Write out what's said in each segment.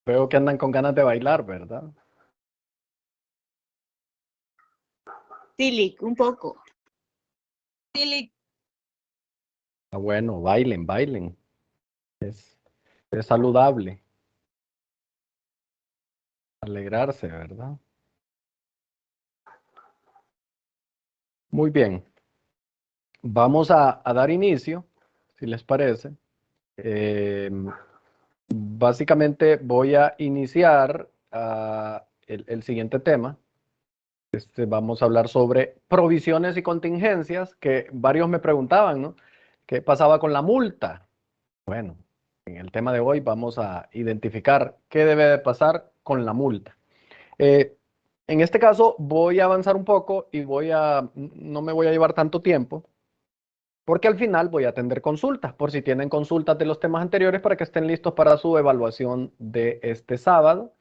Veo que andan con ganas de bailar, ¿verdad? Tilic, un poco. Tilic. Ah, bueno, bailen, bailen. Es saludable alegrarse, ¿verdad? Muy bien. Vamos a dar inicio, si les parece. Básicamente voy a iniciar el siguiente tema. Vamos a hablar sobre provisiones y contingencias, que varios me preguntaban, ¿no? ¿Qué pasaba con la multa? Bueno, en el tema de hoy vamos a identificar qué debe de pasar con la multa. En este caso voy a avanzar un poco y no me voy a llevar tanto tiempo, porque al final voy a atender consultas, por si tienen consultas de los temas anteriores para que estén listos para su evaluación de este sábado,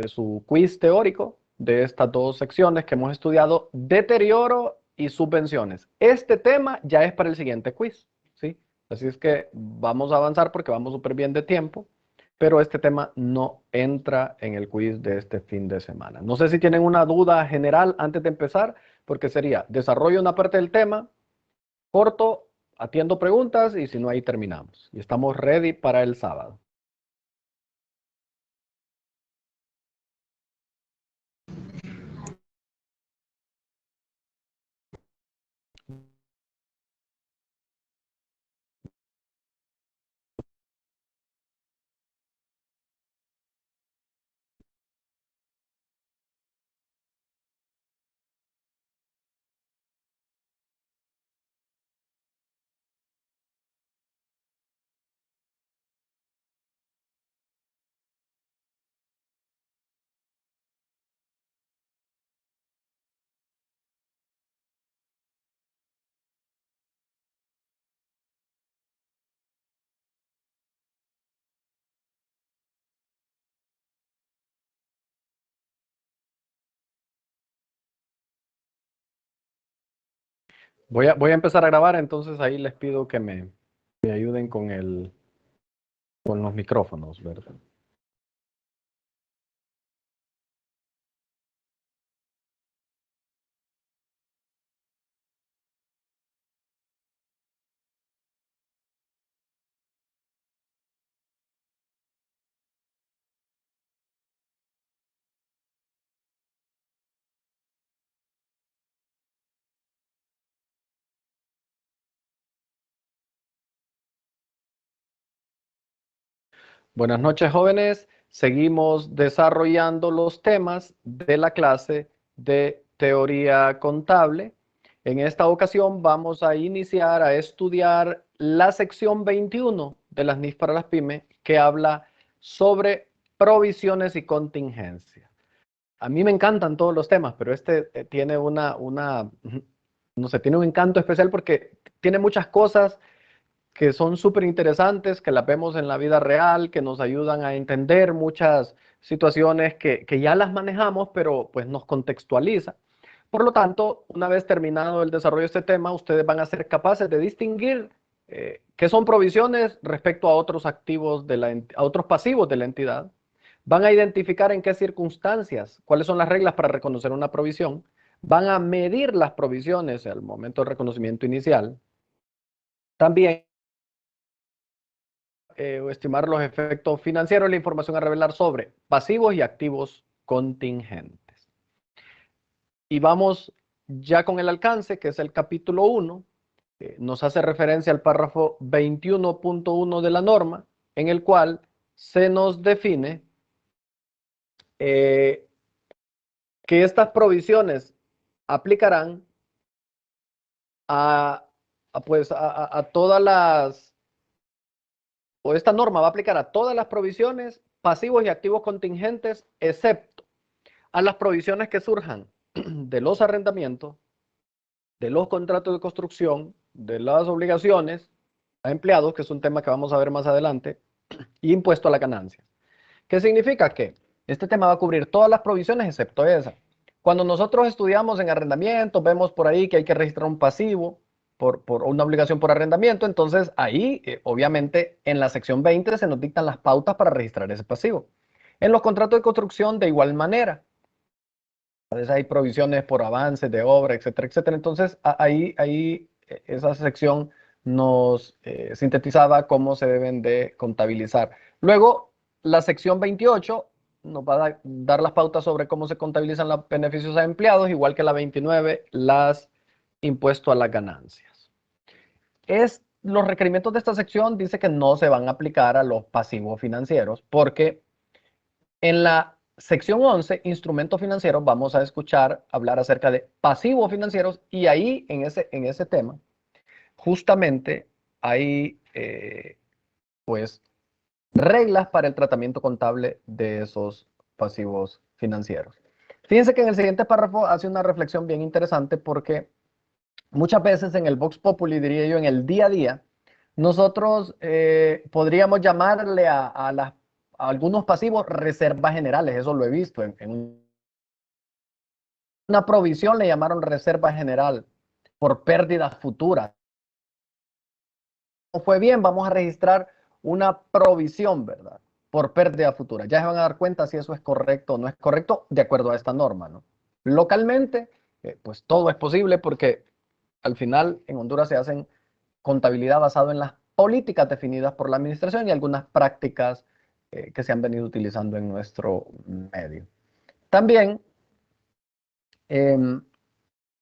su quiz teórico de estas dos secciones que hemos estudiado, deterioro y subvenciones. Este tema ya es para el siguiente quiz, ¿sí? Así es que vamos a avanzar porque vamos súper bien de tiempo, pero este tema no entra en el quiz de este fin de semana. No sé si tienen una duda general antes de empezar, porque sería desarrollo una parte del tema, corto, atiendo preguntas y si no, ahí terminamos. Y estamos ready para el sábado. Voy a empezar a grabar, entonces ahí les pido que me ayuden con los micrófonos, ¿verdad? Buenas noches, jóvenes. Seguimos desarrollando los temas de la clase de teoría contable. En esta ocasión vamos a iniciar a estudiar la sección 21 de las NIF para las pymes, que habla sobre provisiones y contingencias. A mí me encantan todos los temas, pero este tiene no sé, tiene un encanto especial porque tiene muchas cosas que son súper interesantes, que las vemos en la vida real, que nos ayudan a entender muchas situaciones que ya las manejamos, pero pues nos contextualiza. Por lo tanto, una vez terminado el desarrollo de este tema, ustedes van a ser capaces de distinguir qué son provisiones respecto a otros activos a otros pasivos de la entidad. Van a identificar en qué circunstancias, cuáles son las reglas para reconocer una provisión. Van a medir las provisiones al momento del reconocimiento inicial. También estimar los efectos financieros y la información a revelar sobre pasivos y activos contingentes. Y vamos ya con el alcance, que es el capítulo 1, nos hace referencia al párrafo 21.1 de la norma, en el cual se nos define que estas provisiones aplicarán a todas las, o esta norma va a aplicar a todas las provisiones, pasivos y activos contingentes, excepto a las provisiones que surjan de los arrendamientos, de los contratos de construcción, de las obligaciones a empleados, que es un tema que vamos a ver más adelante, y impuesto a la ganancia. ¿Qué significa? Que este tema va a cubrir todas las provisiones excepto esa. Cuando nosotros estudiamos en arrendamiento, vemos por ahí que hay que registrar un pasivo por una obligación por arrendamiento, entonces ahí, obviamente, en la sección 20 se nos dictan las pautas para registrar ese pasivo. En los contratos de construcción, de igual manera. A veces hay provisiones por avances de obra, etcétera, etcétera. Entonces, ahí esa sección nos sintetizaba cómo se deben de contabilizar. Luego, la sección 28 nos va a dar las pautas sobre cómo se contabilizan los beneficios a empleados, igual que la 29, las impuestos a las ganancias. Los requerimientos de esta sección dice que no se van a aplicar a los pasivos financieros, porque en la sección 11, instrumentos financieros, vamos a escuchar hablar acerca de pasivos financieros, y ahí en ese tema justamente hay pues reglas para el tratamiento contable de esos pasivos financieros. Fíjense que en el siguiente párrafo hace una reflexión bien interesante, porque muchas veces en el Vox Populi, diría yo, en el día a día, nosotros podríamos llamarle a algunos pasivos reservas generales. Eso lo he visto. En una provisión le llamaron reserva general por pérdidas futuras. No fue bien, vamos a registrar una provisión, ¿verdad? Por pérdida futura. Ya se van a dar cuenta si eso es correcto o no es correcto de acuerdo a esta norma, ¿no? Localmente, pues todo es posible, porque al final en Honduras se hacen contabilidad basado en las políticas definidas por la administración y algunas prácticas que se han venido utilizando en nuestro medio. También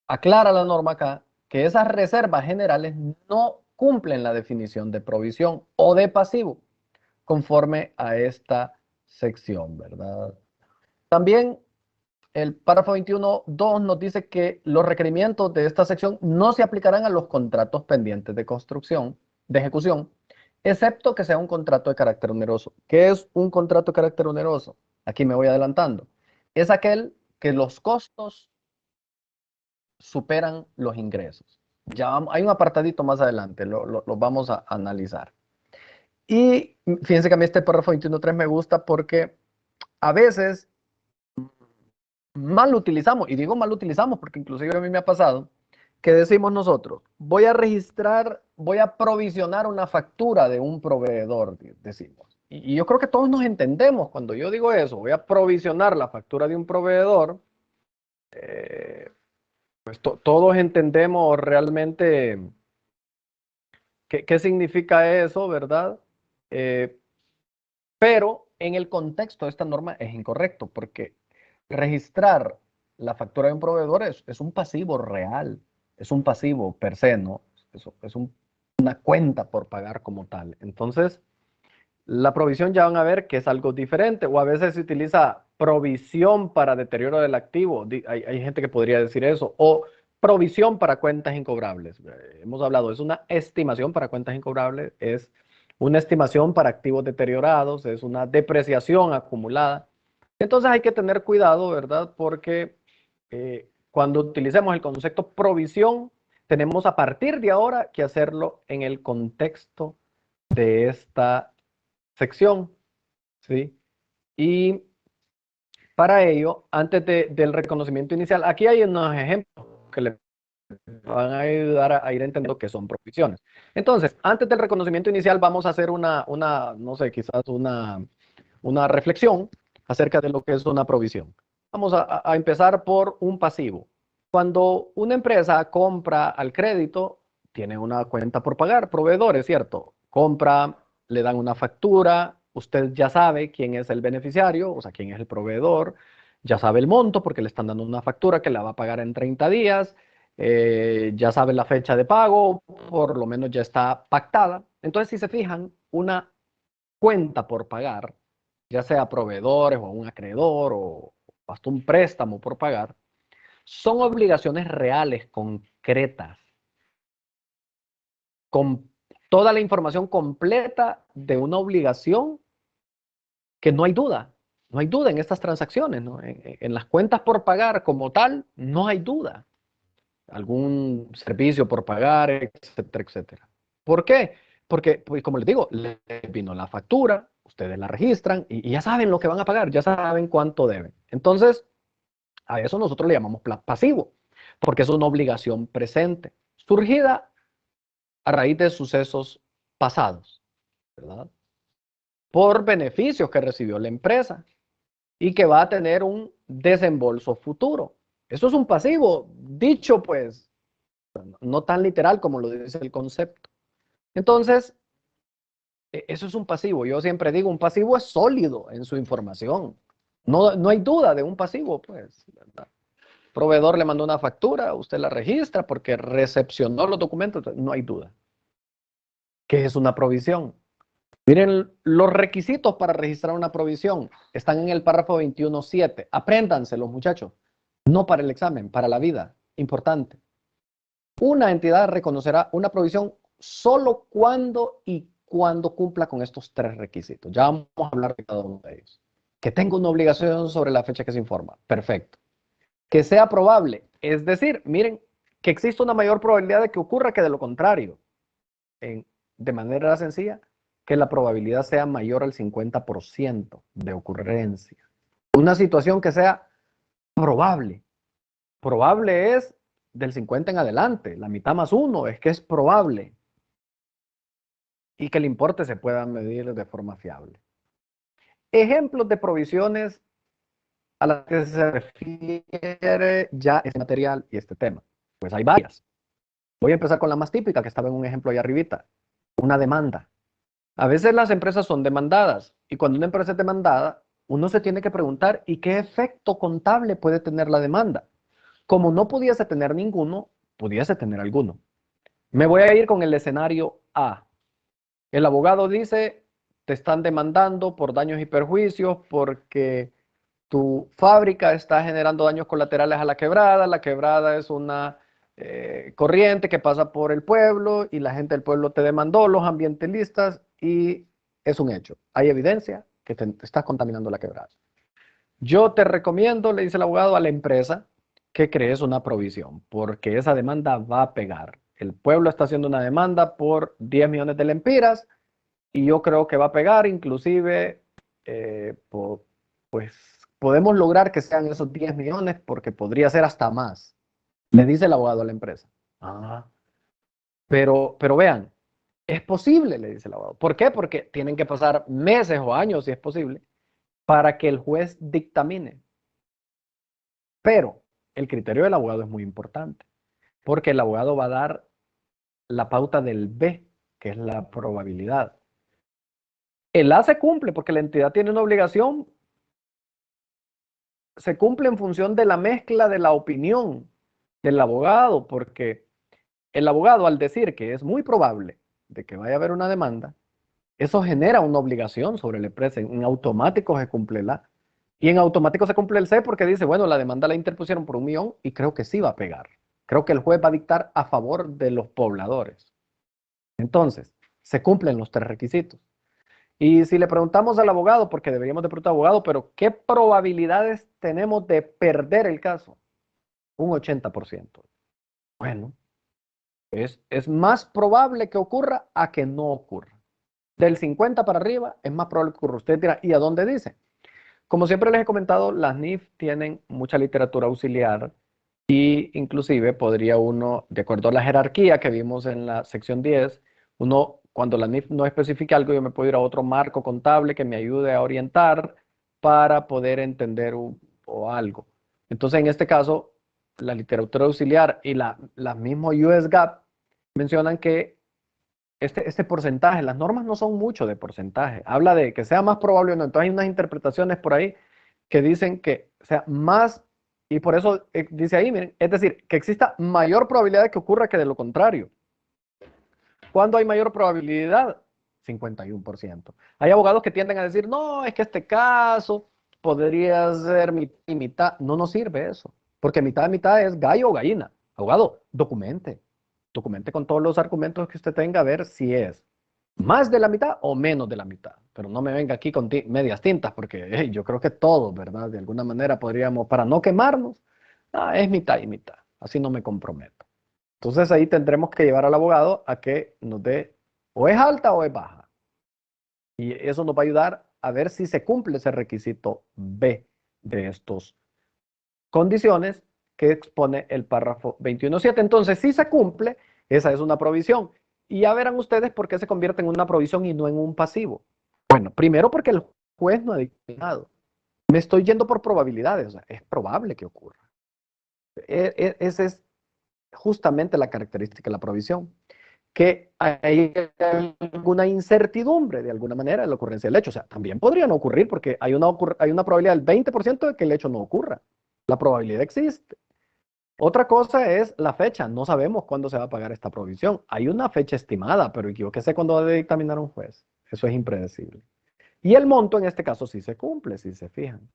aclara la norma acá que esas reservas generales no cumplen la definición de provisión o de pasivo conforme a esta sección, ¿verdad? También el párrafo 21.2 nos dice que los requerimientos de esta sección no se aplicarán a los contratos pendientes de construcción, de ejecución, excepto que sea un contrato de carácter oneroso. ¿Qué es un contrato de carácter oneroso? Aquí me voy adelantando. Es aquel que los costos superan los ingresos. Ya hay un apartadito más adelante, lo vamos a analizar. Y fíjense que a mí este párrafo 21.3 me gusta, porque a veces mal utilizamos, y digo mal utilizamos porque inclusive a mí me ha pasado, que decimos nosotros, voy a provisionar una factura de un proveedor, decimos. Y yo creo que todos nos entendemos cuando yo digo eso, voy a provisionar la factura de un proveedor. Pues todos entendemos realmente qué significa eso, ¿verdad? Pero en el contexto de esta norma es incorrecto, porque registrar la factura de un proveedor es un pasivo real, es un pasivo per se, ¿no? Es una cuenta por pagar como tal. Entonces, la provisión ya van a ver que es algo diferente, o a veces se utiliza provisión para deterioro del activo. Hay gente que podría decir eso, o provisión para cuentas incobrables. Hemos hablado, es una estimación para cuentas incobrables, es una estimación para activos deteriorados, es una depreciación acumulada. Entonces hay que tener cuidado, ¿verdad? Porque cuando utilicemos el concepto provisión, tenemos a partir de ahora que hacerlo en el contexto de esta sección, ¿sí? Y para ello, antes del reconocimiento inicial, aquí hay unos ejemplos que le van a ayudar a ir entendiendo qué son provisiones. Entonces, antes del reconocimiento inicial vamos a hacer no sé, quizás una reflexión acerca de lo que es una provisión. Vamos a empezar por un pasivo. Cuando una empresa compra al crédito, tiene una cuenta por pagar, proveedores, ¿cierto? Compra, le dan una factura, usted ya sabe quién es el beneficiario, o sea, quién es el proveedor, ya sabe el monto porque le están dando una factura que la va a pagar en 30 días, ya sabe la fecha de pago, por lo menos ya está pactada. Entonces, si se fijan, una cuenta por pagar, ya sea proveedores o un acreedor o hasta un préstamo por pagar, son obligaciones reales, concretas, con toda la información completa de una obligación que no hay duda. No hay duda en estas transacciones, ¿no? En las cuentas por pagar como tal, no hay duda. Algún servicio por pagar, etcétera, etcétera. ¿Por qué? Porque, pues, como les digo, les vino la factura, ustedes la registran y ya saben lo que van a pagar, ya saben cuánto deben. Entonces, a eso nosotros le llamamos pasivo, porque es una obligación presente, surgida a raíz de sucesos pasados, ¿verdad? Por beneficios que recibió la empresa. y que va a tener un desembolso futuro. Eso es un pasivo, dicho pues, no tan literal como lo dice el concepto. Entonces, eso es un pasivo. Yo siempre digo, un pasivo es sólido en su información. No hay duda de un pasivo, pues, ¿verdad? Proveedor le mandó una factura, usted la registra porque recepcionó los documentos, no hay duda. ¿Qué es una provisión? Miren, los requisitos para registrar una provisión están en el párrafo 21.7. Apréndanselos, muchachos. No para el examen, para la vida. Importante. Una entidad reconocerá una provisión solo cuando cumpla con estos tres requisitos. Ya vamos a hablar de cada uno de ellos. Que tenga una obligación sobre la fecha que se informa. Perfecto. Que sea probable. Es decir, miren, que existe una mayor probabilidad de que ocurra que de lo contrario. De manera sencilla, que la probabilidad sea mayor al 50% de ocurrencia. Una situación que sea probable. Probable es del 50 en adelante, la mitad más uno es que es probable y que el importe se pueda medir de forma fiable. Ejemplos de provisiones a las que se refiere ya este material y este tema. Pues hay varias. Voy a empezar con la más típica, que estaba en un ejemplo ahí arribita. Una demanda. A veces las empresas son demandadas y cuando una empresa es demandada, uno se tiene que preguntar ¿y qué efecto contable puede tener la demanda? Como no pudiese tener ninguno, pudiese tener alguno. Me voy a ir con el escenario A. El abogado dice, te están demandando por daños y perjuicios porque tu fábrica está generando daños colaterales a la quebrada es una corriente que pasa por el pueblo y la gente del pueblo te demandó, los ambientalistas, y es un hecho. Hay evidencia que te estás contaminando la quebrada. Yo te recomiendo, le dice el abogado a la empresa, que crees una provisión, porque esa demanda va a pegar. El pueblo está haciendo una demanda por 10 millones de lempiras y yo creo que va a pegar, inclusive, pues podemos lograr que sean esos 10 millones porque podría ser hasta más. Le dice el abogado a la empresa. Ah, pero vean, es posible, le dice el abogado. ¿Por qué? Porque tienen que pasar meses o años, si es posible, para que el juez dictamine. Pero el criterio del abogado es muy importante, porque el abogado va a dar la pauta del B, que es la probabilidad. El A se cumple porque la entidad tiene una obligación, se cumple en función de la mezcla de la opinión del abogado, porque el abogado al decir que es muy probable de que vaya a haber una demanda, eso genera una obligación sobre la empresa, en automático se cumple el A. Y en automático se cumple el C porque dice, bueno, la demanda la interpusieron por 1 millón y creo que sí va a pegar. Creo que el juez va a dictar a favor de los pobladores. Entonces, se cumplen los tres requisitos. Y si le preguntamos al abogado, porque deberíamos de preguntar al abogado, pero ¿qué probabilidades tenemos de perder el caso? Un 80%. Bueno, es más probable que ocurra a que no ocurra. Del 50 para arriba es más probable que ocurra. Usted dirá, ¿y a dónde dice? Como siempre les he comentado, las NIF tienen mucha literatura auxiliar y inclusive podría uno, de acuerdo a la jerarquía que vimos en la sección 10, uno, cuando la NIF no especifica algo, yo me puedo ir a otro marco contable que me ayude a orientar para poder entender o algo. Entonces, en este caso, la literatura auxiliar y la misma US GAAP mencionan que este porcentaje, las normas no son mucho de porcentaje, habla de que sea más probable o no. Entonces hay unas interpretaciones por ahí que dicen que sea más, y por eso dice ahí, miren, es decir, que exista mayor probabilidad de que ocurra que de lo contrario. ¿Cuándo hay mayor probabilidad? 51%. Hay abogados que tienden a decir, no, es que este caso podría ser mitad y mitad. No nos sirve eso, porque mitad y mitad es gallo o gallina. Abogado, documente. Documente con todos los argumentos que usted tenga a ver si es más de la mitad o menos de la mitad. Pero no me venga aquí con medias tintas, porque yo creo que todos, ¿verdad? De alguna manera podríamos, para no quemarnos, es mitad y mitad. Así no me comprometo. Entonces ahí tendremos que llevar al abogado a que nos dé o es alta o es baja. Y eso nos va a ayudar a ver si se cumple ese requisito B de estos condiciones que expone el párrafo 21.7. Entonces, si se cumple, esa es una provisión. Y ya verán ustedes por qué se convierte en una provisión y no en un pasivo. Bueno, primero porque el juez no ha dictaminado. Me estoy yendo por probabilidades, o sea, es probable que ocurra. Esa es justamente la característica de la provisión, que hay alguna incertidumbre de alguna manera en la ocurrencia del hecho. O sea, también podría no ocurrir porque hay una probabilidad del 20% de que el hecho no ocurra. La probabilidad existe. Otra cosa es la fecha. No sabemos cuándo se va a pagar esta provisión. Hay una fecha estimada, pero yo qué sé cuándo va a dictaminar un juez. Eso es impredecible. Y el monto en este caso sí se cumple, si se fijan,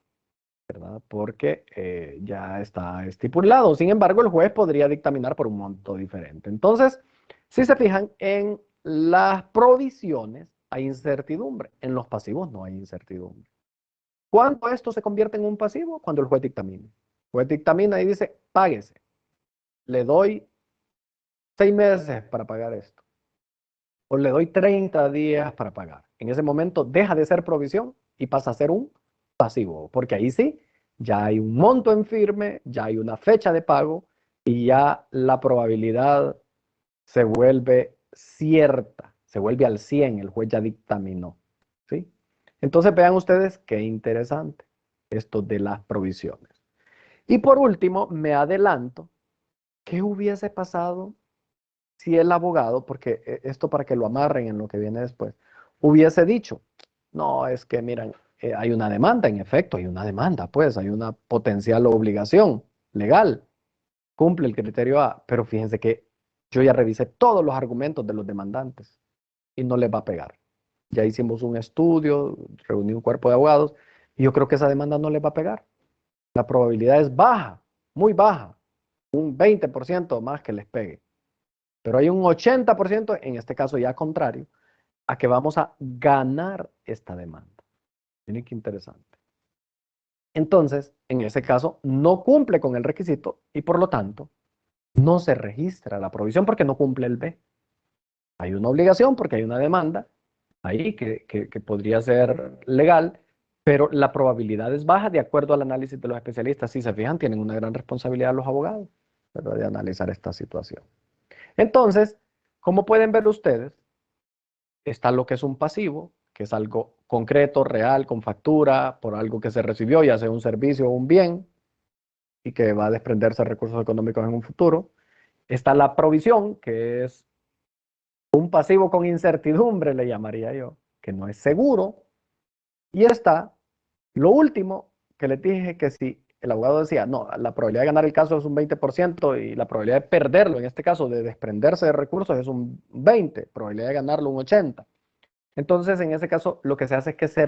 ¿verdad? Porque ya está estipulado. Sin embargo, el juez podría dictaminar por un monto diferente. Entonces, si se fijan, en las provisiones hay incertidumbre. En los pasivos no hay incertidumbre. ¿Cuándo esto se convierte en un pasivo? Cuando el juez dictamina. El juez dictamina y dice, páguese. Le doy 6 meses para pagar esto. O le doy 30 días para pagar. En ese momento deja de ser provisión y pasa a ser un pasivo, porque ahí sí, ya hay un monto en firme, ya hay una fecha de pago y ya la probabilidad se vuelve cierta, se vuelve al 100, el juez ya dictaminó. ¿Sí? Entonces vean ustedes qué interesante esto de las provisiones. Y por último, me adelanto, ¿qué hubiese pasado si el abogado, porque esto para que lo amarren en lo que viene después, hubiese dicho, no, es que miran, hay una demanda, en efecto, hay una demanda, pues hay una potencial obligación legal, cumple el criterio A, pero fíjense que yo ya revisé todos los argumentos de los demandantes y no les va a pegar. Ya hicimos un estudio, reuní un cuerpo de abogados y yo creo que esa demanda no les va a pegar. La probabilidad es baja, muy baja, un 20% más que les pegue. Pero hay un 80%, en este caso ya contrario, a que vamos a ganar esta demanda. Miren qué interesante. Entonces, en ese caso, no cumple con el requisito y por lo tanto, no se registra la provisión porque no cumple el B. Hay una obligación porque hay una demanda ahí que podría ser legal, pero la probabilidad es baja de acuerdo al análisis de los especialistas. Si se fijan, tienen una gran responsabilidad los abogados, ¿verdad?, de analizar esta situación. Entonces, como pueden ver ustedes, está lo que es un pasivo, que es algo concreto, real, con factura, por algo que se recibió, ya sea un servicio o un bien, y que va a desprenderse de recursos económicos en un futuro. Está la provisión, que es un pasivo con incertidumbre, le llamaría yo, que no es seguro. Y está lo último que les dije, que si el abogado decía, no, la probabilidad de ganar el caso es un 20% y la probabilidad de perderlo, en este caso de desprenderse de recursos, es un 20%, probabilidad de ganarlo un 80%. Entonces, en ese caso, lo que se hace es que se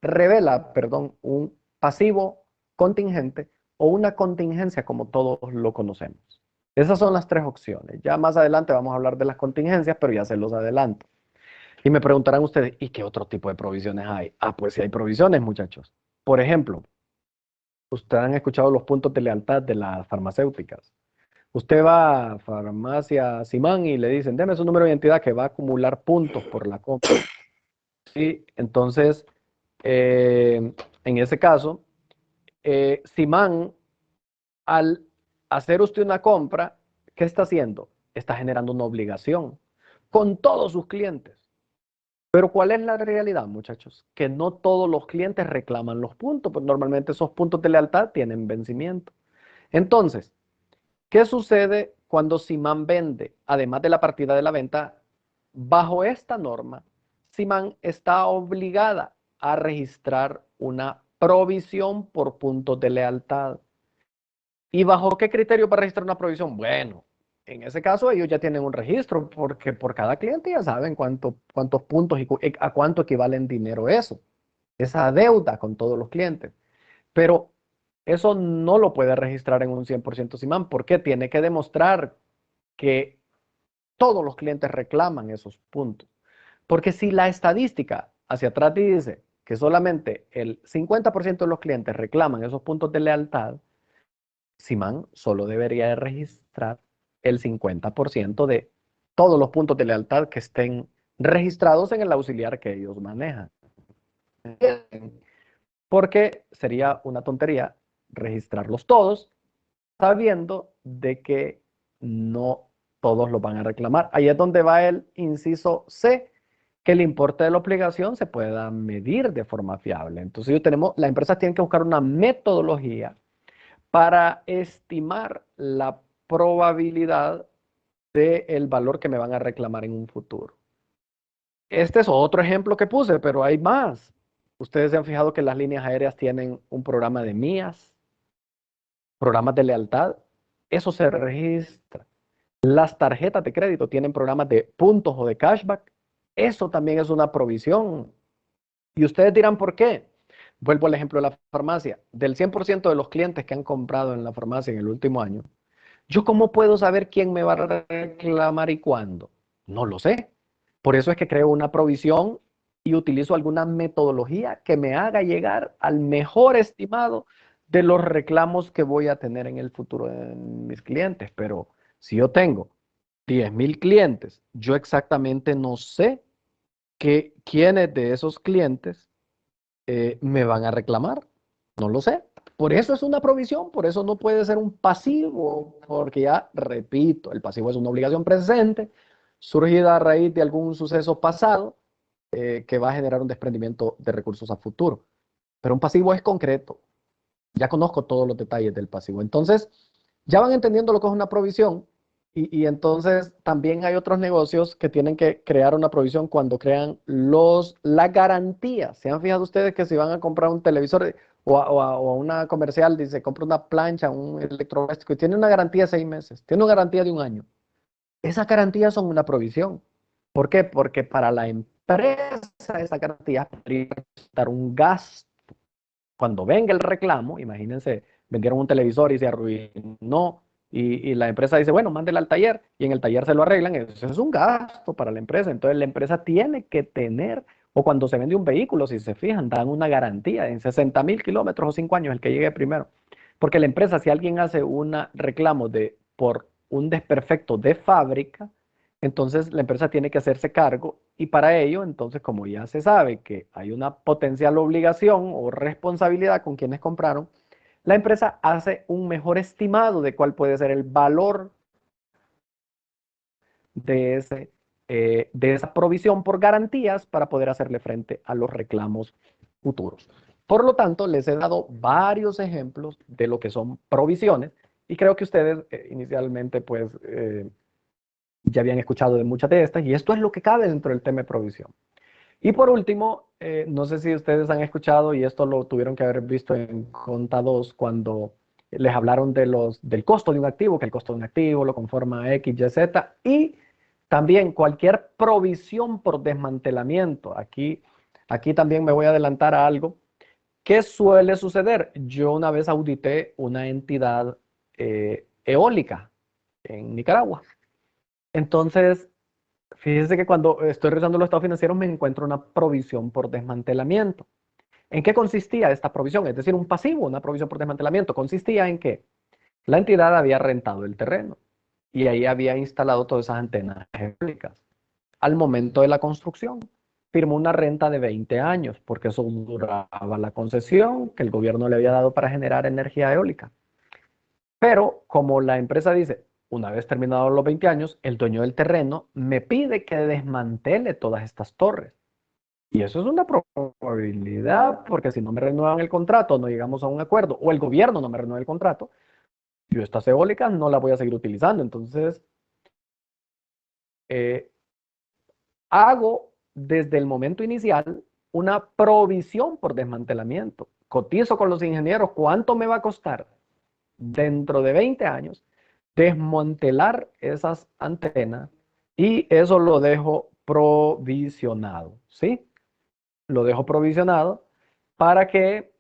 revela, perdón, un pasivo contingente o una contingencia como todos lo conocemos. Esas son las tres opciones. Ya más adelante vamos a hablar de las contingencias, pero ya se los adelanto. Y me preguntarán ustedes, ¿y qué otro tipo de provisiones hay? Ah, pues sí hay provisiones, muchachos. Por ejemplo, ustedes han escuchado los puntos de lealtad de las farmacéuticas. Usted va a farmacia Simán y le dicen, deme su número de identidad que va a acumular puntos por la compra. Sí, entonces, en ese caso, Simán, al hacer usted una compra, ¿qué está haciendo? Está generando una obligación con todos sus clientes. Pero ¿cuál es la realidad, muchachos? Que no todos los clientes reclaman los puntos, pues normalmente esos puntos de lealtad tienen vencimiento. Entonces, ¿qué sucede cuando Simán vende? Además de la partida de la venta, bajo esta norma, Simán está obligada a registrar una provisión por puntos de lealtad. ¿Y bajo qué criterio para registrar una provisión? Bueno, en ese caso ellos ya tienen un registro porque por cada cliente ya saben cuántos puntos y a cuánto equivale en dinero eso, esa deuda con todos los clientes. Pero eso no lo puede registrar en un 100% Simán porque tiene que demostrar que todos los clientes reclaman esos puntos. Porque si la estadística hacia atrás dice que solamente el 50% de los clientes reclaman esos puntos de lealtad, Simán solo debería de registrar el 50% de todos los puntos de lealtad que estén registrados en el auxiliar que ellos manejan. Porque sería una tontería registrarlos todos sabiendo de que no todos los van a reclamar. Ahí es donde va el inciso C, que el importe de la obligación se pueda medir de forma fiable. Entonces, las empresas tienen que buscar una metodología para estimar la probabilidad del valor que me van a reclamar en un futuro. Este es otro ejemplo que puse, pero hay más. Ustedes se han fijado que las líneas aéreas tienen un programa de millas, programas de lealtad. Eso se registra. Las tarjetas de crédito tienen programas de puntos o de cashback. Eso también es una provisión. Y ustedes dirán, ¿por qué? Vuelvo al ejemplo de la farmacia. Del 100% de los clientes que han comprado en la farmacia en el último año, ¿yo cómo puedo saber quién me va a reclamar y cuándo? No lo sé. Por eso es que creo una provisión y utilizo alguna metodología que me haga llegar al mejor estimado de los reclamos que voy a tener en el futuro de mis clientes. Pero si yo tengo 10,000 clientes, yo exactamente no sé quiénes de esos clientes me van a reclamar. No lo sé. Por eso es una provisión, por eso no puede ser un pasivo, porque ya, repito, el pasivo es una obligación presente, surgida a raíz de algún suceso pasado que va a generar un desprendimiento de recursos a futuro. Pero un pasivo es concreto. Ya conozco todos los detalles del pasivo. Entonces, ya van entendiendo lo que es una provisión y entonces también hay otros negocios que tienen que crear una provisión cuando crean las garantías. ¿Se han fijado ustedes que si van a comprar un televisor o a una comercial, dice, compra una plancha, un electrodoméstico y tiene una garantía de 6 meses, tiene una garantía de 1 año? Esas garantías son una provisión. ¿Por qué? Porque para la empresa esa garantía podría estar un gasto. Cuando venga el reclamo, imagínense, vendieron un televisor y se arruinó y la empresa dice, bueno, mándela al taller y en el taller se lo arreglan, eso es un gasto para la empresa. Entonces la empresa tiene que tener, o cuando se vende un vehículo, si se fijan, dan una garantía en 60,000 kilómetros o 5 años, el que llegue primero. Porque la empresa, si alguien hace un reclamo por un desperfecto de fábrica, entonces la empresa tiene que hacerse cargo y para ello, entonces como ya se sabe que hay una potencial obligación o responsabilidad con quienes compraron, la empresa hace un mejor estimado de cuál puede ser el valor de, de esa provisión por garantías para poder hacerle frente a los reclamos futuros. Por lo tanto, les he dado varios ejemplos de lo que son provisiones y creo que ustedes inicialmente pues ya habían escuchado de muchas de estas y esto es lo que cabe dentro del tema de provisión. Y por último, no sé si ustedes han escuchado y esto lo tuvieron que haber visto en Conta 2 cuando les hablaron del costo de un activo, que el costo de un activo lo conforma X, Y, Z y también cualquier provisión por desmantelamiento. Aquí también me voy a adelantar a algo. ¿Qué suele suceder? Yo una vez audité una entidad eólica en Nicaragua. Entonces, fíjense que cuando estoy revisando los estados financieros me encuentro una provisión por desmantelamiento. ¿En qué consistía esta provisión? Es decir, un pasivo, una provisión por desmantelamiento. Consistía en que la entidad había rentado el terreno y ahí había instalado todas esas antenas eólicas. Al momento de la construcción, firmó una renta de 20 años, porque eso duraba la concesión que el gobierno le había dado para generar energía eólica. Pero como la empresa dice, una vez terminados los 20 años, el dueño del terreno me pide que desmantele todas estas torres. Y eso es una probabilidad, porque si no me renuevan el contrato, no llegamos a un acuerdo, o el gobierno no me renueva el contrato, yo estas eólicas no las voy a seguir utilizando. Entonces, eh, hago desde el momento inicial una provisión por desmantelamiento. Cotizo con los ingenieros cuánto me va a costar dentro de 20 años desmantelar esas antenas y eso lo dejo provisionado, ¿sí? Lo dejo provisionado para que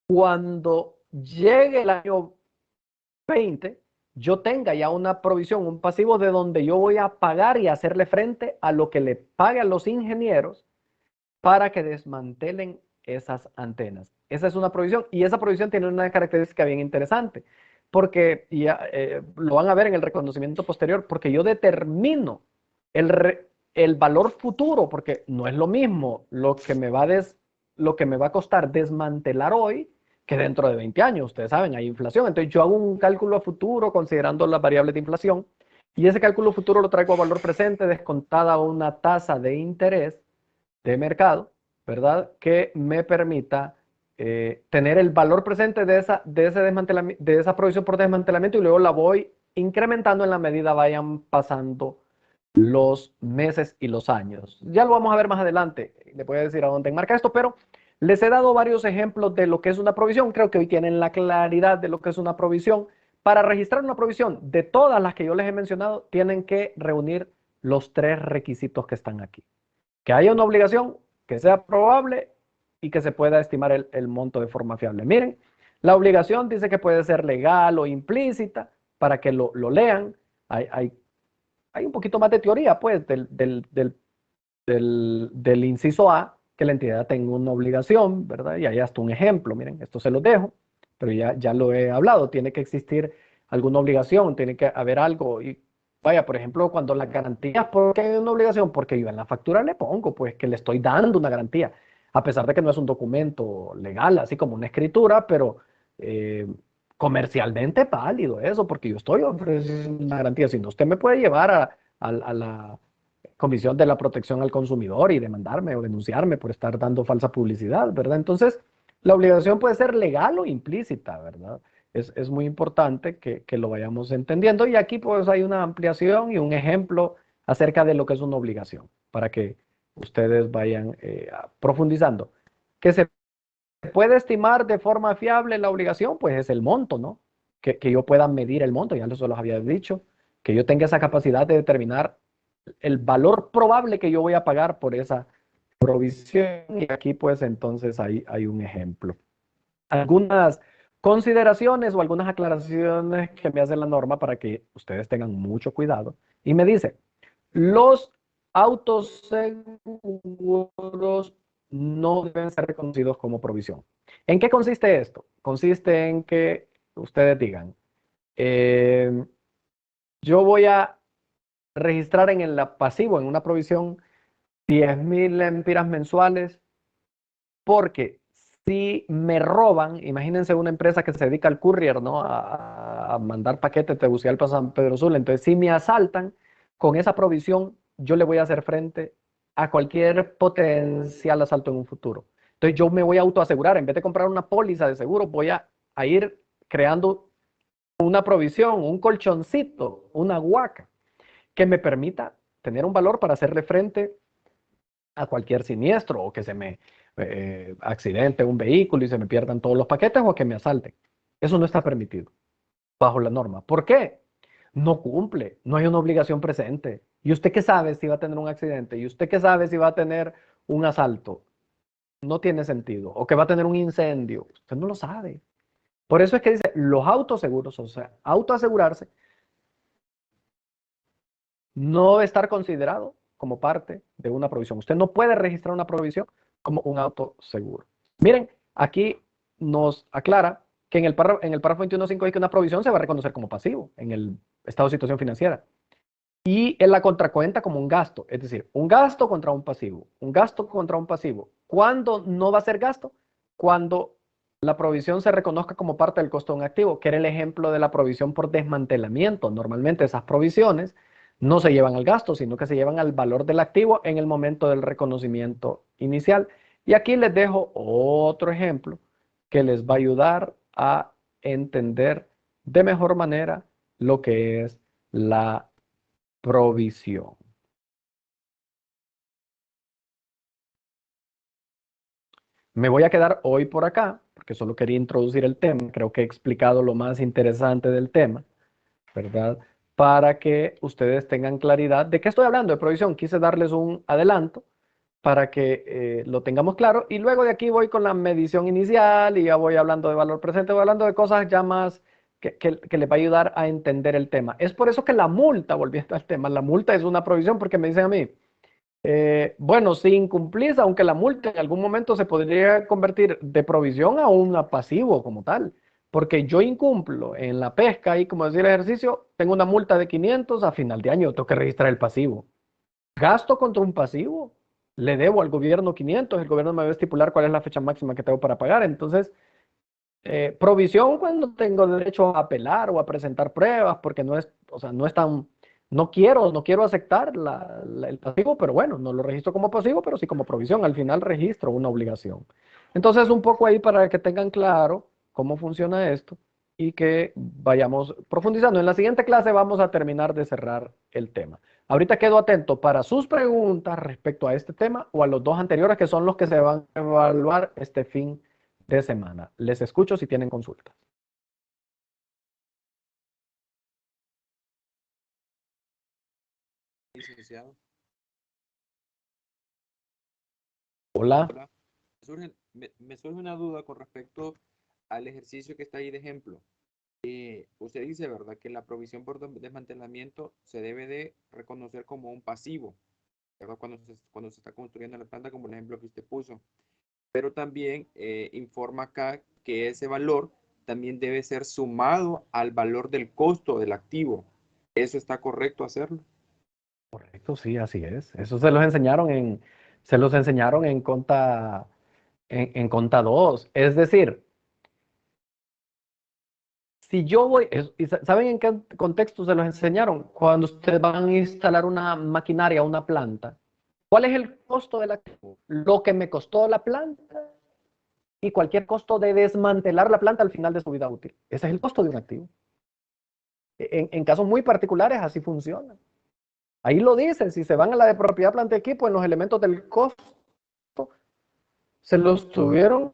cuando llegue el año 20, yo tenga ya una provisión, un pasivo de donde yo voy a pagar y hacerle frente a lo que le pague a los ingenieros para que desmantelen esas antenas. Esa es una provisión y esa provisión tiene una característica bien interesante porque ya lo van a ver en el reconocimiento posterior, porque yo determino el valor futuro, porque no es lo mismo lo que me va a costar desmantelar hoy que dentro de 20 años. Ustedes saben, hay inflación. Entonces yo hago un cálculo a futuro considerando las variables de inflación Y ese cálculo futuro lo traigo a valor presente descontada una tasa de interés de mercado, ¿verdad? Que me permita tener el valor presente de esa provisión por desmantelamiento y luego la voy incrementando en la medida vayan pasando los meses y los años. Ya lo vamos a ver más adelante, le voy a decir a dónde enmarca esto, pero les he dado varios ejemplos de lo que es una provisión. Creo que hoy tienen la claridad de lo que es una provisión. Para registrar una provisión, de todas las que yo les he mencionado, tienen que reunir los 3 requisitos que están aquí. Que haya una obligación, que sea probable y que se pueda estimar el monto de forma fiable. Miren, la obligación dice que puede ser legal o implícita para que lo lean. Hay un poquito más de teoría, pues, del inciso A, que la entidad tenga una obligación, ¿verdad? Y hay hasta un ejemplo, miren, esto se lo dejo, pero ya lo he hablado, tiene que existir alguna obligación, tiene que haber algo. Y vaya, por ejemplo, cuando las garantías, ¿por qué hay una obligación? Porque yo en la factura le pongo, pues, que le estoy dando una garantía, a pesar de que no es un documento legal, así como una escritura, pero comercialmente es válido eso, porque yo estoy ofreciendo una garantía. Si no, usted me puede llevar a la Comisión de la Protección al Consumidor y demandarme o denunciarme por estar dando falsa publicidad, ¿verdad? Entonces, la obligación puede ser legal o implícita, ¿verdad? Es muy importante que lo vayamos entendiendo y aquí pues hay una ampliación y un ejemplo acerca de lo que es una obligación para que ustedes vayan profundizando. ¿Que se puede estimar de forma fiable la obligación? Pues es el monto, ¿no? Que yo pueda medir el monto, ya eso los había dicho, que yo tenga esa capacidad de determinar el valor probable que yo voy a pagar por esa provisión. Y aquí pues entonces hay un ejemplo. Algunas consideraciones o algunas aclaraciones que me hace la norma para que ustedes tengan mucho cuidado. Y me dice, los autos seguros no deben ser reconocidos como provisión. ¿En qué consiste esto? Consiste en que ustedes digan, yo voy a registrar en el pasivo, en una provisión, 10,000 lempiras mensuales, porque si me roban, imagínense una empresa que se dedica al courier, ¿no? A mandar paquetes de Tegucigalpa a San Pedro Sula. Entonces, si me asaltan, con esa provisión, yo le voy a hacer frente a cualquier potencial asalto en un futuro. Entonces, yo me voy a autoasegurar. En vez de comprar una póliza de seguro, voy a ir creando una provisión, un colchoncito, una huaca, que me permita tener un valor para hacerle frente a cualquier siniestro o que se me accidente un vehículo y se me pierdan todos los paquetes o que me asalten. Eso no está permitido bajo la norma. ¿Por qué? No cumple, no hay una obligación presente. ¿Y usted qué sabe si va a tener un accidente? ¿Y usted qué sabe si va a tener un asalto? No tiene sentido. O que va a tener un incendio. Usted no lo sabe. Por eso es que dice, los autoseguros, o sea, autoasegurarse, no debe estar considerado como parte de una provisión. Usted no puede registrar una provisión como un auto seguro. Miren, aquí nos aclara que en el párrafo 21.5 dice que una provisión se va a reconocer como pasivo en el estado de situación financiera. Y en la contracuenta como un gasto, es decir, un gasto contra un pasivo, un gasto contra un pasivo. ¿Cuándo no va a ser gasto? Cuando la provisión se reconozca como parte del costo de un activo, que era el ejemplo de la provisión por desmantelamiento. Normalmente esas provisiones no se llevan al gasto, sino que se llevan al valor del activo en el momento del reconocimiento inicial. Y aquí les dejo otro ejemplo que les va a ayudar a entender de mejor manera lo que es la provisión. Me voy a quedar hoy por acá, porque solo quería introducir el tema. Creo que he explicado lo más interesante del tema, ¿verdad? Para que ustedes tengan claridad de qué estoy hablando de provisión. Quise darles un adelanto para que lo tengamos claro. Y luego de aquí voy con la medición inicial y ya voy hablando de valor presente, voy hablando de cosas ya más que les va a ayudar a entender el tema. Es por eso que la multa, volviendo al tema, la multa es una provisión porque me dicen a mí, bueno, si incumplís, aunque la multa en algún momento se podría convertir de provisión a un pasivo como tal, porque yo incumplo en la pesca y como decía el ejercicio, tengo una multa de 500 a final de año, tengo que registrar el pasivo. Gasto contra un pasivo, le debo al gobierno 500, el gobierno me va a estipular cuál es la fecha máxima que tengo para pagar, entonces provisión cuando tengo derecho a apelar o a presentar pruebas, porque no es, o sea, no es tan No quiero aceptar el pasivo, pero bueno, no lo registro como pasivo, pero sí como provisión. Al final registro una obligación. Entonces, un poco ahí para que tengan claro cómo funciona esto y que vayamos profundizando. En la siguiente clase vamos a terminar de cerrar el tema. Ahorita quedo atento para sus preguntas respecto a este tema o a los dos anteriores que son los que se van a evaluar este fin de semana. Les escucho si tienen consultas. Licenciado. Hola. Hola. Me surge una duda con respecto al ejercicio que está ahí de ejemplo. Usted dice, ¿verdad?, que la provisión por desmantelamiento se debe de reconocer como un pasivo, ¿verdad? Cuando se está construyendo la planta, como el ejemplo que usted puso. Pero también informa acá que ese valor también debe ser sumado al valor del costo del activo. ¿Eso está correcto hacerlo? Correcto, sí, así es. Eso se los enseñaron en Conta 2. Es decir, si yo voy, ¿saben en qué contexto se los enseñaron? Cuando ustedes van a instalar una maquinaria, una planta, ¿cuál es el costo del activo? Lo que me costó la planta y cualquier costo de desmantelar la planta al final de su vida útil. Ese es el costo de un activo. En casos muy particulares así funciona. Ahí lo dicen, si se van a la de propiedad, planta y equipo, en los elementos del costo, se los tuvieron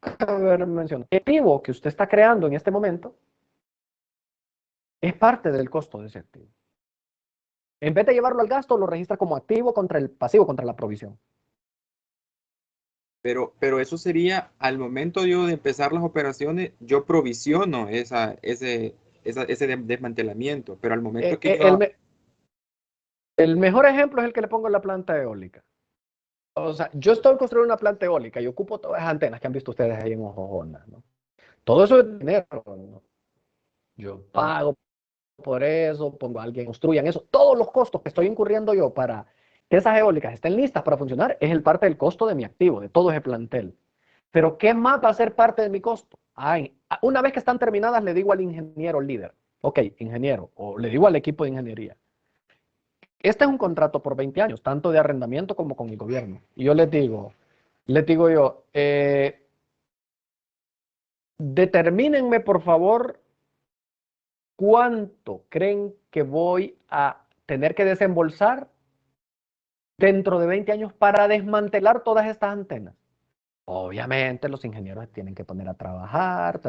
que haber mencionado. El activo que usted está creando en este momento es parte del costo de ese activo. En vez de llevarlo al gasto, lo registra como activo contra el pasivo, contra la provisión. Pero eso sería al momento yo de empezar las operaciones, yo provisiono ese desmantelamiento, pero al momento que yo... El mejor ejemplo es el que le pongo en la planta eólica. O sea, yo estoy construyendo una planta eólica y ocupo todas las antenas que han visto ustedes ahí en Ojojona, ¿no? Todo eso es dinero, ¿no? Yo pago por eso, pongo a alguien, construyan eso. Todos los costos que estoy incurriendo yo para que esas eólicas estén listas para funcionar es el parte del costo de mi activo, de todo ese plantel. Pero ¿qué más va a ser parte de mi costo? Ay, una vez que están terminadas, le digo al ingeniero líder, ok, ingeniero, o le digo al equipo de ingeniería, este es un contrato por 20 años, tanto de arrendamiento como con el gobierno. Y yo les digo yo, determínenme por favor cuánto creen que voy a tener que desembolsar dentro de 20 años para desmantelar todas estas antenas. Obviamente los ingenieros tienen que poner a trabajar,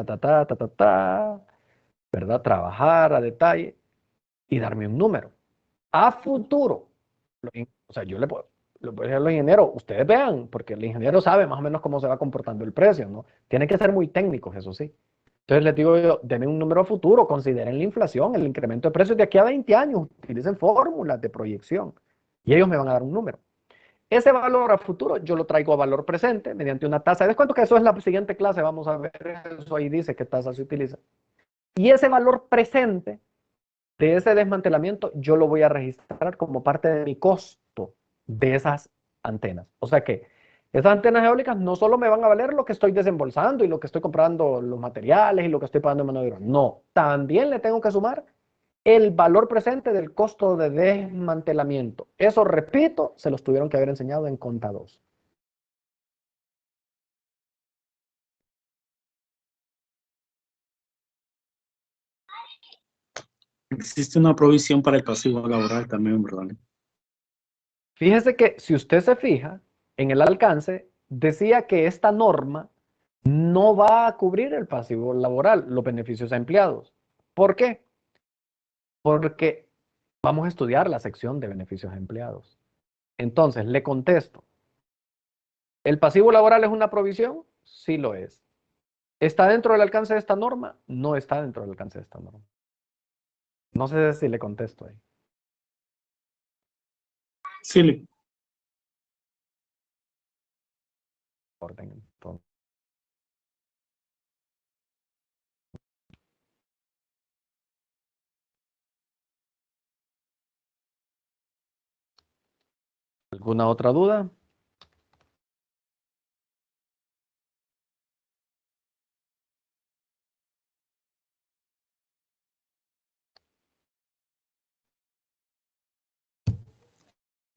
¿verdad? Trabajar a detalle y darme un número. A futuro, o sea, yo le puedo decir a los ingenieros, ustedes vean, porque el ingeniero sabe más o menos cómo se va comportando el precio, ¿no? Tienen que ser muy técnicos, eso sí. Entonces les digo yo, denme un número a futuro, consideren la inflación, el incremento de precios de aquí a 20 años, utilicen fórmulas de proyección y ellos me van a dar un número. Ese valor a futuro yo lo traigo a valor presente mediante una tasa de descuento, que eso es la siguiente clase, vamos a ver eso ahí dice qué tasa se utiliza. Y ese valor presente de ese desmantelamiento yo lo voy a registrar como parte de mi costo de esas antenas. O sea que esas antenas eólicas no solo me van a valer lo que estoy desembolsando y lo que estoy comprando los materiales y lo que estoy pagando en mano de obra. No, también le tengo que sumar el valor presente del costo de desmantelamiento. Eso, repito, se los tuvieron que haber enseñado en Conta 2. Existe una provisión para el pasivo laboral también, ¿verdad? Fíjese que si usted se fija en el alcance, decía que esta norma no va a cubrir el pasivo laboral, los beneficios a empleados. ¿Por qué? Porque vamos a estudiar la sección de beneficios a empleados. Entonces, le contesto, ¿el pasivo laboral es una provisión? Sí lo es. ¿Está dentro del alcance de esta norma? No está dentro del alcance de esta norma. No sé si le contesto ahí. Sí, Orden, entonces. ¿Alguna otra duda?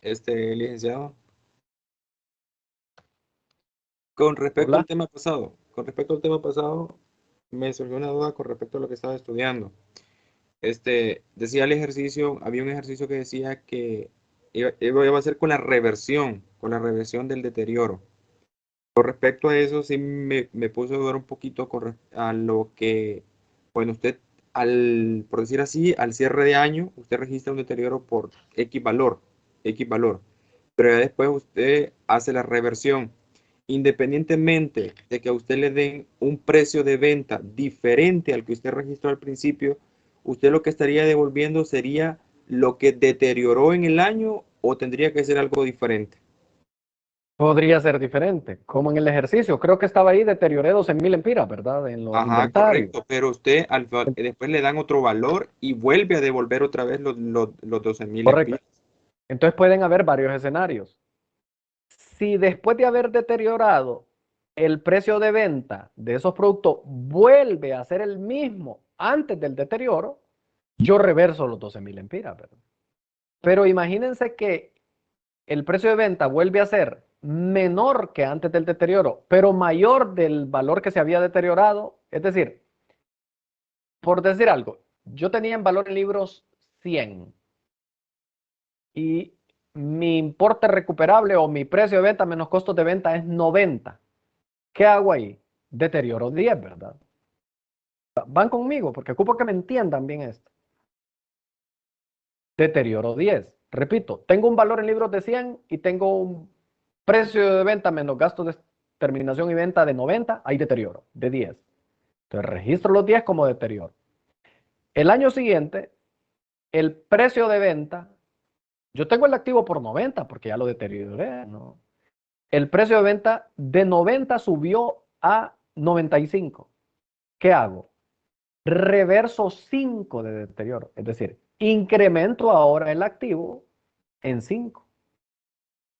Licenciado. Con respecto Hola. al tema pasado, me surgió una duda con respecto a lo que estaba estudiando. Decía el ejercicio, había un ejercicio que decía que iba a ser con la reversión del deterioro. Con respecto a eso, sí me puse a dudar un poquito a lo que, bueno, usted, por decir así, al cierre de año, usted registra un deterioro por X valor, pero ya después usted hace la reversión. Independientemente de que a usted le den un precio de venta diferente al que usted registró al principio, usted lo que estaría devolviendo sería lo que deterioró en el año o tendría que ser algo diferente. Podría ser diferente, como en el ejercicio. Creo que estaba ahí, deterioré 12.000 empiras, ¿verdad? En los Ajá, inventarios. correcto, pero usted después le dan otro valor y vuelve a devolver otra vez los 12.000 Correcto. empiras. Entonces pueden haber varios escenarios. Si después de haber deteriorado el precio de venta de esos productos vuelve a ser el mismo antes del deterioro, yo reverso los 12.000 empiras, ¿verdad? Pero imagínense que el precio de venta vuelve a ser menor que antes del deterioro, pero mayor del valor que se había deteriorado. Es decir, por decir algo, yo tenía en valor en libros 100 y mi importe recuperable o mi precio de venta menos costos de venta es 90. ¿Qué hago ahí? Deterioro 10, ¿verdad? Van conmigo porque ocupo que me entiendan bien esto. Deterioro 10. Repito, tengo un valor en libros de 100 y tengo un precio de venta menos gastos de terminación y venta de 90, hay deterioro de 10. Entonces registro los 10 como deterioro. El año siguiente, el precio de venta, yo tengo el activo por 90 porque ya lo deterioré, ¿no? El precio de venta de 90 subió a 95. ¿Qué hago? Reverso 5 de deterioro, es decir, incremento ahora el activo en 5.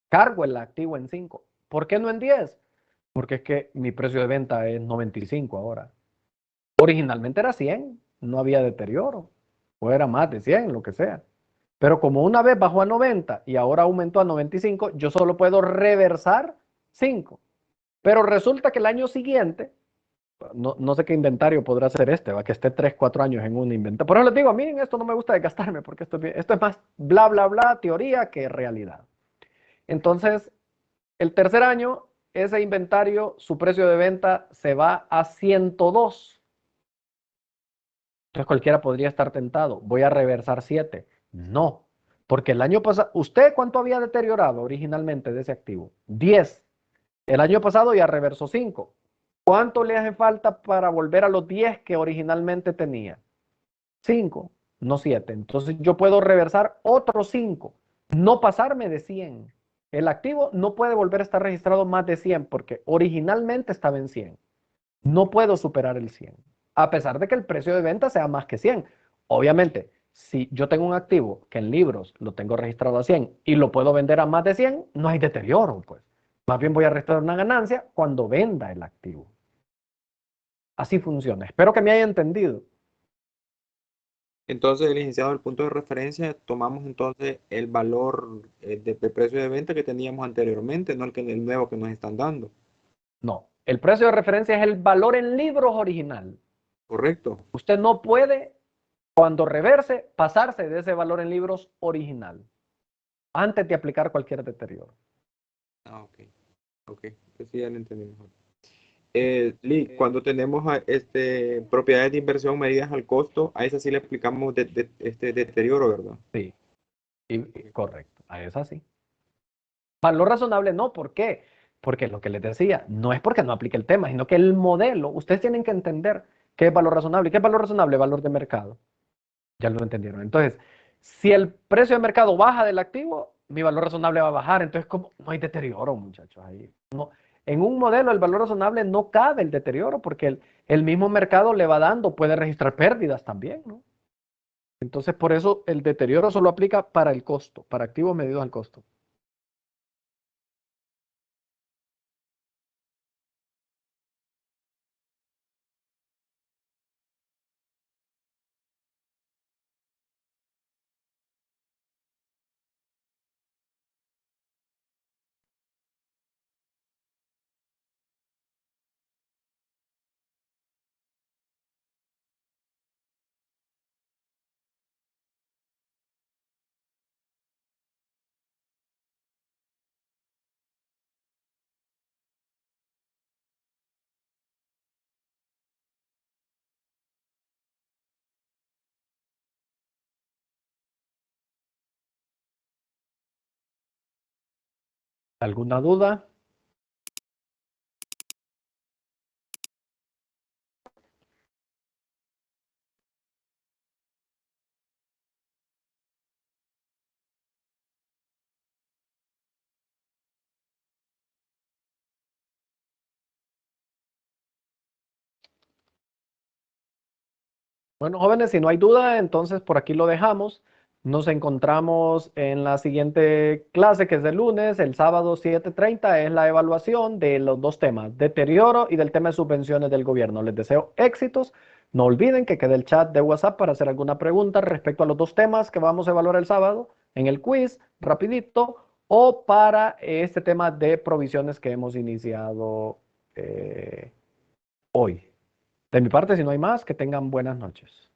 Cargo el activo en 5. ¿Por qué no en 10? Porque es que mi precio de venta es 95 ahora. Originalmente era 100, no había deterioro. O era más de 100, lo que sea. Pero como una vez bajó a 90 y ahora aumentó a 95, yo solo puedo reversar 5. Pero resulta que el año siguiente, no sé qué inventario podrá ser este, va que esté 3, 4 años en un inventario. Por eso les digo, a mí en esto no me gusta desgastarme, porque esto es más bla, bla, bla, teoría que realidad. Entonces, el tercer año, ese inventario, su precio de venta se va a 102. Entonces cualquiera podría estar tentado. Voy a reversar 7. No, porque el año pasado, ¿usted cuánto había deteriorado originalmente de ese activo? 10. El año pasado ya reversó 5. ¿Cuánto le hace falta para volver a los 10 que originalmente tenía? 5, no 7. Entonces yo puedo reversar otros 5, no pasarme de 100. El activo no puede volver a estar registrado más de 100 porque originalmente estaba en 100. No puedo superar el 100, a pesar de que el precio de venta sea más que 100. Obviamente, si yo tengo un activo que en libros lo tengo registrado a 100 y lo puedo vender a más de 100, no hay deterioro, pues. Más bien voy a registrar una ganancia cuando venda el activo. Así funciona. Espero que me haya entendido. Entonces, licenciado, el punto de referencia, tomamos entonces el valor de precio de venta que teníamos anteriormente, no el nuevo que nos están dando. No, el precio de referencia es el valor en libros original. ¿Correcto? Usted no puede, cuando reverse, pasarse de ese valor en libros original antes de aplicar cualquier deterioro. Ah, ok. Ok, pues sí, ya lo entendí mejor. Lee, cuando tenemos propiedades de inversión medidas al costo, a esas sí le aplicamos este deterioro, ¿verdad? Sí, correcto, a esa sí. Valor razonable no, ¿por qué? Porque lo que les decía, no es porque no aplique el tema, sino que el modelo, ustedes tienen que entender qué es valor razonable. ¿Qué es valor razonable? Valor de mercado. Ya lo entendieron. Entonces, si el precio de mercado baja del activo, mi valor razonable va a bajar. Entonces, como no hay deterioro, muchachos, ahí. No, en un modelo, el valor razonable no cabe el deterioro porque el mismo mercado le va dando, puede registrar pérdidas también, ¿no? Entonces, por eso el deterioro solo aplica para el costo, para activos medidos al costo. ¿Alguna duda? Bueno, jóvenes, si no hay duda, entonces por aquí lo dejamos. Nos encontramos en la siguiente clase, que es el lunes. El sábado 7:30 es la evaluación de los dos temas, deterioro y del tema de subvenciones del gobierno. Les deseo éxitos. No olviden que quede el chat de WhatsApp para hacer alguna pregunta respecto a los dos temas que vamos a evaluar el sábado en el quiz, rapidito, o para este tema de provisiones que hemos iniciado hoy. De mi parte, si no hay más, que tengan buenas noches.